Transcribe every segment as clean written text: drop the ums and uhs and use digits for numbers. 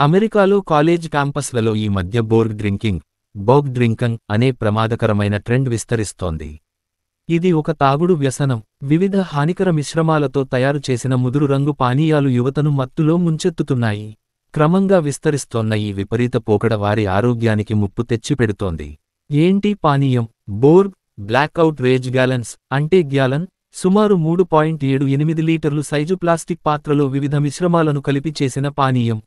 అమెరికాలో కాలేజ్ క్యాంపస్లలో ఈ మధ్య బోగ్ డ్రింకింగ్ అనే ప్రమాదకరమైన ట్రెండ్ విస్తరిస్తోంది. ఇది ఒక తాగుడు వ్యసనం. వివిధ హానికర మిశ్రమాలతో తయారు చేసిన ముదురు రంగు పానీయాలు యువతను మత్తులో ముంచెత్తుతున్నాయి. క్రమంగా విస్తరిస్తోన్న ఈ విపరీత పోకడ వారి ఆరోగ్యానికి ముప్పు తెచ్చిపెడుతోంది. ఏంటి పానీయం? బోర్గ్ బ్లాక్అవుట్ రేజ్ గ్యాలన్స్ అంటే గ్యాలన్ సుమారు 3.78 లీటర్లు సైజు ప్లాస్టిక్ పాత్రలో వివిధ మిశ్రమాలను కలిపి చేసిన పానీయం.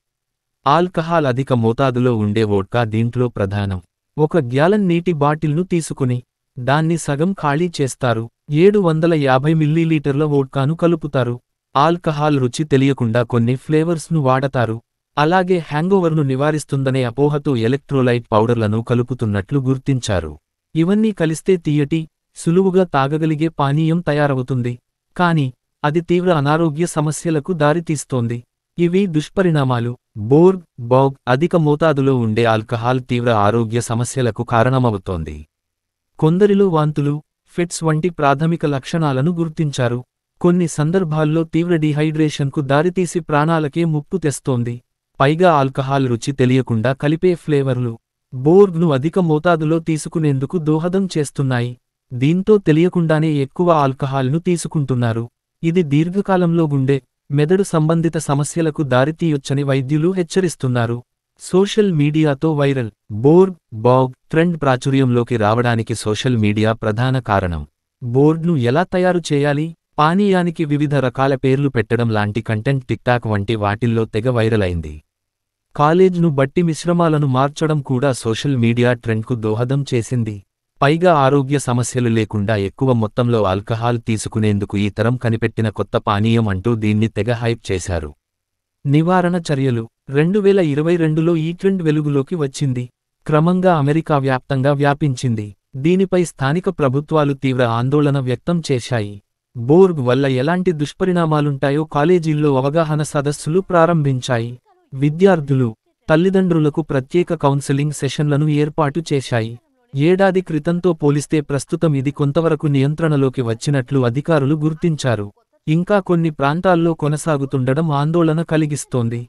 ఆల్కహాల్ అధిక మోతాదులో ఉండే వోడ్కా దీంట్లో ప్రధానం. ఒక గ్యాలన్ నీటి బాటిల్ను తీసుకుని దాన్ని సగం ఖాళీ చేస్తారు. 750 మిల్లీలీటర్ల వోడ్కాను కలుపుతారు. ఆల్కహాల్ రుచి తెలియకుండా కొన్ని ఫ్లేవర్స్ను వాడతారు. అలాగే హ్యాంగోవర్ను నివారిస్తుందనే అపోహతో ఎలక్ట్రోలైట్ పౌడర్లను కలుపుతున్నట్లు గుర్తించారు. ఇవన్నీ కలిస్తే తీయటి, సులువుగా తాగగలిగే పానీయం తయారవుతుంది. కాని అది తీవ్ర అనారోగ్య సమస్యలకు దారితీస్తోంది. ఇవి దుష్పరిణామాలు. బోగ్ అధిక మోతాదులో ఉండే ఆల్కహాల్ తీవ్ర ఆరోగ్య సమస్యలకు కారణమవుతోంది. కొందరిలో వాంతులు, ఫిట్స్ వంటి ప్రాథమిక లక్షణాలను గుర్తించారు. కొన్ని సందర్భాల్లో తీవ్ర డీహైడ్రేషన్కు దారితీసి ప్రాణాలకే ముప్పు తెస్తోంది. పైగా ఆల్కహాల్ రుచి తెలియకుండా కలిపే ఫ్లేవర్లు బోర్గ్ను అధిక మోతాదులో తీసుకునేందుకు దోహదం చేస్తున్నాయి. దీంతో తెలియకుండానే ఎక్కువ ఆల్కహాల్ను తీసుకుంటున్నారు. ఇది దీర్ఘకాలంలో గుండె, మెదడు సంబంధిత సమస్యలకు దారితీయొచ్చని వైద్యులు హెచ్చరిస్తున్నారు. సోషల్ మీడియాతో వైరల్ బోగ్ ట్రెండ్ ప్రాచుర్యంలోకి రావడానికి సోషల్ మీడియా ప్రధాన కారణం. బోర్గ్ను ఎలా తయారు చేయాలి? పానీయానికి వివిధ రకాల పేర్లు పెట్టడం లాంటి కంటెంట్ టిక్టాక్ వంటి వాటిల్లో తెగ వైరల్ అయింది. కాలేజ్ను బట్టి మిశ్రమాలను మార్చడం కూడా సోషల్ మీడియా ట్రెండ్కు దోహదం చేసింది. పైగా ఆరోగ్య సమస్యలు లేకుండా ఎక్కువ మొత్తంలో ఆల్కహాల్ తీసుకునేందుకు ఈ తరం కనిపెట్టిన కొత్త పానీయం అంటూ దీన్ని తెగ హైప్ చేశారు. నివారణ చర్యలు 2022లో ఈ ట్రెండ్ వెలుగులోకి వచ్చింది. క్రమంగా అమెరికా వ్యాప్తంగా వ్యాపించింది. దీనిపై స్థానిక ప్రభుత్వాలు తీవ్ర ఆందోళన వ్యక్తం చేశాయి. బోర్గ్ వల్ల ఎలాంటి దుష్పరిణామాలుంటాయో కాలేజీల్లో అవగాహన సదస్సులు ప్రారంభించాయి. విద్యార్థులు, తల్లిదండ్రులకు ప్రత్యేక కౌన్సెలింగ్ సెషన్లను ఏర్పాటు చేశాయి. ఏడాది క్రితంతో పోలిస్తే ప్రస్తుతం ఇది కొంతవరకు నియంత్రణలోకి వచ్చినట్లు అధికారులు గుర్తించారు. ఇంకా కొన్ని ప్రాంతాల్లో కొనసాగుతుండడం ఆందోళన కలిగిస్తోంది.